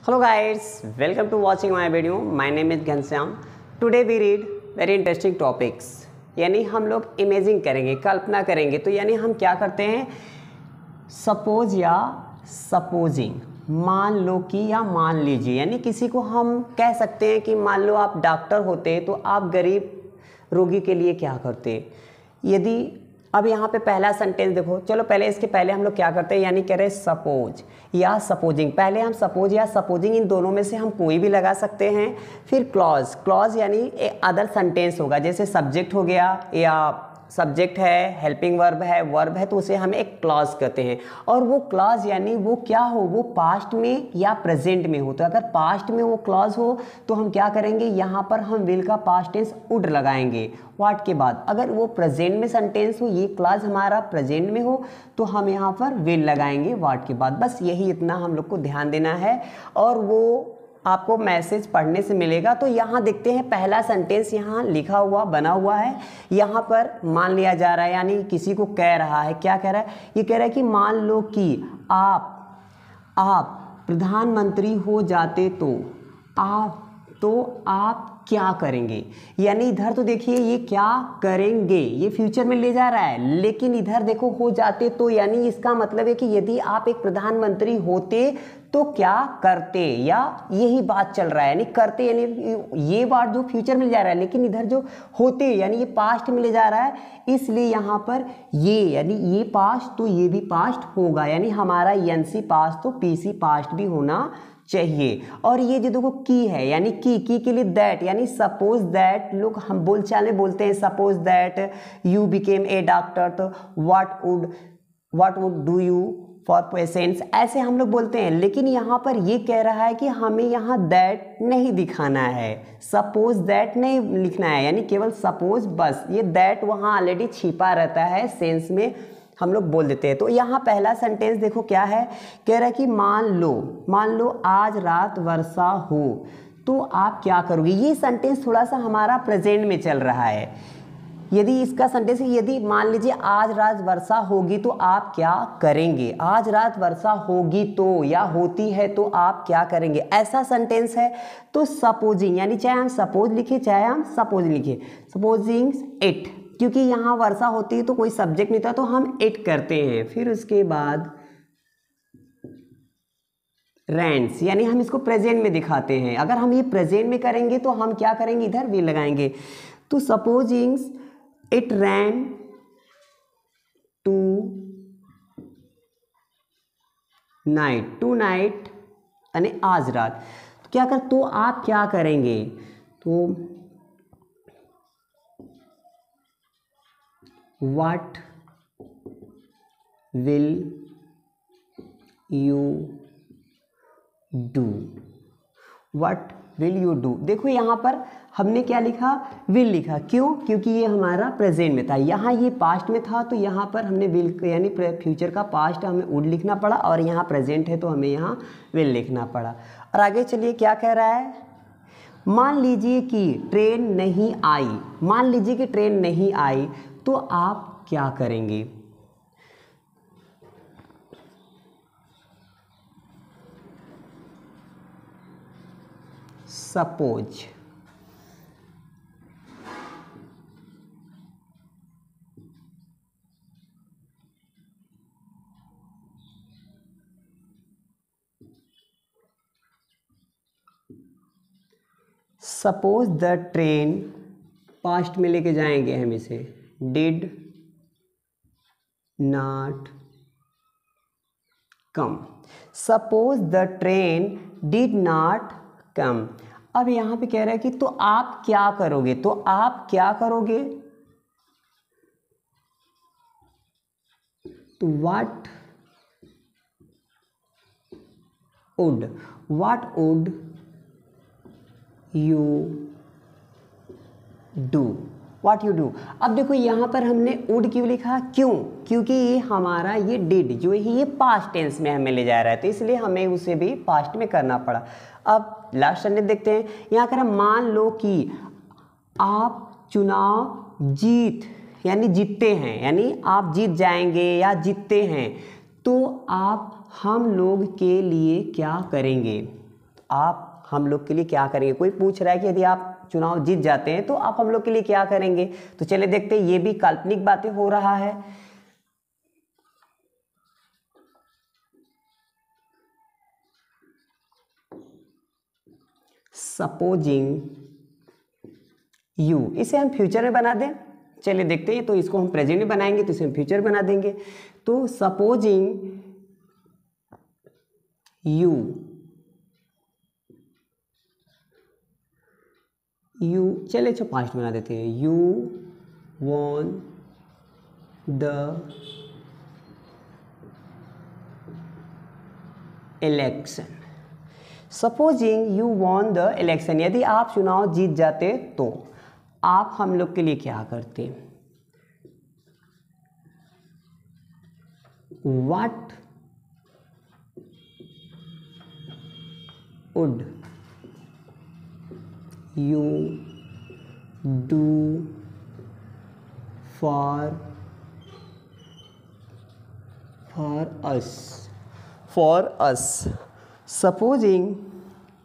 Hello guys, welcome to watching my video. My name is Ghanshyam. Today we read very interesting topics. यानी हम लोग imaging करेंगे, कल्पना करेंगे। तो यानी हम क्या करते हैं, सपोज या सपोजिंग, मान लो कि या मान लीजिए। यानी किसी को हम कह सकते हैं कि मान लो आप डॉक्टर होते तो आप गरीब रोगी के लिए क्या करते। यदि अब यहाँ पे पहला सेंटेंस देखो, चलो पहले इसके पहले हम लोग क्या करते हैं, यानी कह रहे सपोज या सपोजिंग। पहले हम सपोज या सपोजिंग, इन दोनों में से हम कोई भी लगा सकते हैं। फिर क्लॉज, क्लॉज यानी अदर सेंटेंस होगा, जैसे सब्जेक्ट हो गया या सब्जेक्ट है, हेल्पिंग वर्ब है तो उसे हम एक क्लॉज कहते हैं। और वो क्लॉज यानी वो क्या हो, वो पास्ट में या प्रेजेंट में हो। तो अगर पास्ट में वो क्लॉज हो तो हम क्या करेंगे, यहाँ पर हम विल का पास्ट टेंस वुड लगाएंगे व्हाट के बाद। अगर वो प्रेजेंट में सेंटेंस हो, ये क्लॉज हमारा प्रेजेंट में हो, तो हम यहाँ पर विल लगाएंगे व्हाट के बाद। बस यही इतना हम लोग को ध्यान देना है और वो आपको मैसेज पढ़ने से मिलेगा। तो यहाँ देखते हैं पहला सेंटेंस यहाँ लिखा हुआ बना हुआ है। यहाँ पर मान लिया जा रहा है, यानी किसी को कह रहा है। क्या कह रहा है, ये कह रहा है कि मान लो कि आप प्रधानमंत्री हो जाते तो आप क्या करेंगे। यानी इधर तो देखिए ये क्या करेंगे, ये फ्यूचर में ले जा रहा है, लेकिन इधर देखो हो जाते तो, यानी इसका मतलब है कि यदि आप एक प्रधानमंत्री होते तो क्या करते, या यही बात चल रहा है। यानी करते यानी ये बात जो फ्यूचर में ले जा रहा है, लेकिन इधर जो होते यानी ये पास्ट में ले जा रहा है, इसलिए यहाँ पर ये यानी ये पास्ट तो ये भी पास्ट होगा। यानी हमारा एनसी पास्ट तो पीसी पास्ट भी होना चाहिए। और ये जो देखो की है, यानी की के लिए दैट, यानी सपोज दैट, लोग हम बोलचाल में बोलते हैं suppose that you became a doctor, तो what would do you for patients, ऐसे हम लोग बोलते हैं। लेकिन यहाँ पर ये कह रहा है कि हमें यहाँ दैट नहीं दिखाना है, सपोज दैट नहीं लिखना है, यानी केवल सपोज बस। ये दैट वहाँ ऑलरेडी छिपा रहता है, सेंस में हम लोग बोल देते हैं। तो यहाँ पहला सेंटेंस देखो क्या है, कह रहा है कि मान लो आज रात वर्षा हो तो आप क्या करोगे। ये सेंटेंस थोड़ा सा हमारा प्रेजेंट में चल रहा है। यदि इसका सेंटेंस है, यदि मान लीजिए आज रात वर्षा होगी तो आप क्या करेंगे। आज रात वर्षा होगी तो, या होती है तो आप क्या करेंगे, ऐसा सेंटेंस है। तो सपोजिंग, यानी चाहे हम सपोज लिखे चाहे हम सपोज लिखे, सपोजिंग इट, क्योंकि यहाँ वर्षा होती है तो कोई सब्जेक्ट नहीं था तो हम इट करते हैं। फिर उसके बाद रेंट्स, यानी हम इसको प्रेजेंट में दिखाते हैं। अगर हम ये प्रेजेंट में करेंगे तो हम क्या करेंगे, इधर भी लगाएंगे। तो supposing it rain tonight यानी आज रात। तो क्या कर, तो आप क्या करेंगे, तो what will you do, what will you do. देखो यहाँ पर हमने क्या लिखा, विल लिखा, क्यों, क्योंकि ये हमारा प्रेजेंट में था। यहाँ ये पास्ट में था तो यहाँ पर हमने विल यानी फ्यूचर का पास्ट हमें वुड लिखना पड़ा, और यहाँ प्रेजेंट है तो हमें यहाँ विल लिखना पड़ा। और आगे चलिए क्या कह रहा है, मान लीजिए कि ट्रेन नहीं आई, मान लीजिए कि ट्रेन नहीं आई तो आप क्या करेंगे। Suppose, suppose the train, past में लेके जाएंगे हम इसे, did not come. Suppose the train did not come. अब यहाँ पे कह रहा है कि तो आप क्या करोगे, तो आप क्या करोगे, तो what would you do, what you do. अब देखो यहाँ पर हमने वुड क्यों लिखा, क्यों, क्योंकि ये हमारा ये डिड जो है ये पास्ट टेंस में हमें ले जा रहा है, तो इसलिए हमें उसे भी पास्ट में करना पड़ा। अब लास्ट सेंटेंस देखते हैं, यहाँ कर मान लो कि आप चुनाव यानी जीतते हैं, यानी आप जीत जाएंगे या जीतते हैं तो आप हम लोग के लिए क्या करेंगे। आप हम लोग के लिए क्या करेंगे। कोई पूछ रहा है कि यदि आप चुनाव जीत जाते हैं तो आप हम लोग के लिए क्या करेंगे। तो चलिए देखते हैं, ये भी काल्पनिक बातें हो रहा है। सपोजिंग यू, इसे हम फ्यूचर में बना दें। चलिए देखते हैं, तो इसको हम प्रेजेंट में बनाएंगे तो इसे हम फ्यूचर बना देंगे। तो सपोजिंग यू चलिए अच्छा पास्ट बना देते हैं। You won the election. Supposing you won the election, यदि आप चुनाव जीत जाते तो आप हम लोग के लिए क्या करते। What would you do for us. Supposing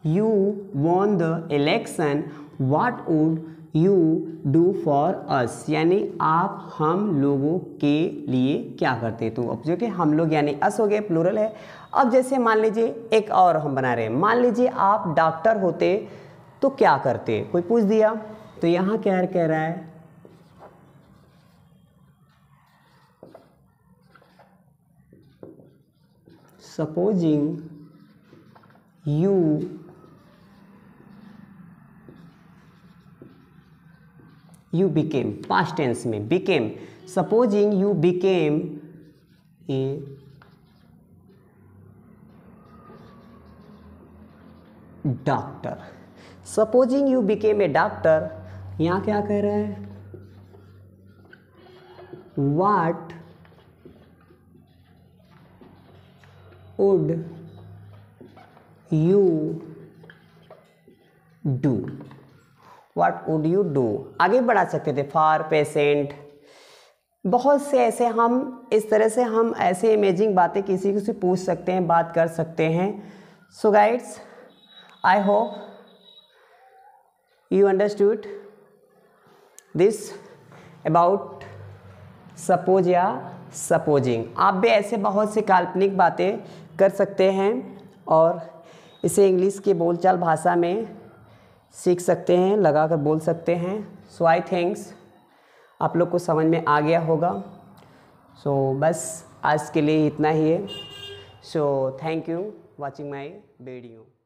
you won the election, what would you do for us? यानी आप हम लोगों के लिए क्या करते। तो अब जो कि हम लोग यानी अस हो गए, प्लूरल है। अब जैसे मान लीजिए एक और हम बना रहे हैं, मान लीजिए आप डॉक्टर होते तो क्या करते, कोई पूछ दिया। तो यहाँ क्या कह रहा है, supposing you became, past tense में became, supposing you became a doctor। supposing you became a doctor, यहाँ क्या कह रहा है, what would you do, what would you do. आगे बढ़ा सकते थे, फॉर पेशेंट, बहुत से ऐसे हम इस तरह से हम ऐसे इमेजिंग बातें किसी से पूछ सकते हैं, बात कर सकते हैं। So guides, I hope you understood this about suppose या सपोजिंग। आप भी ऐसे बहुत से काल्पनिक बातें कर सकते हैं और इसे इंग्लिश के बोलचाल भाषा में सीख सकते हैं, लगाकर बोल सकते हैं। सो आई थिंक्स आप लोग को समझ में आ गया होगा। सो बस आज के लिए इतना ही है। So thank you watching my video.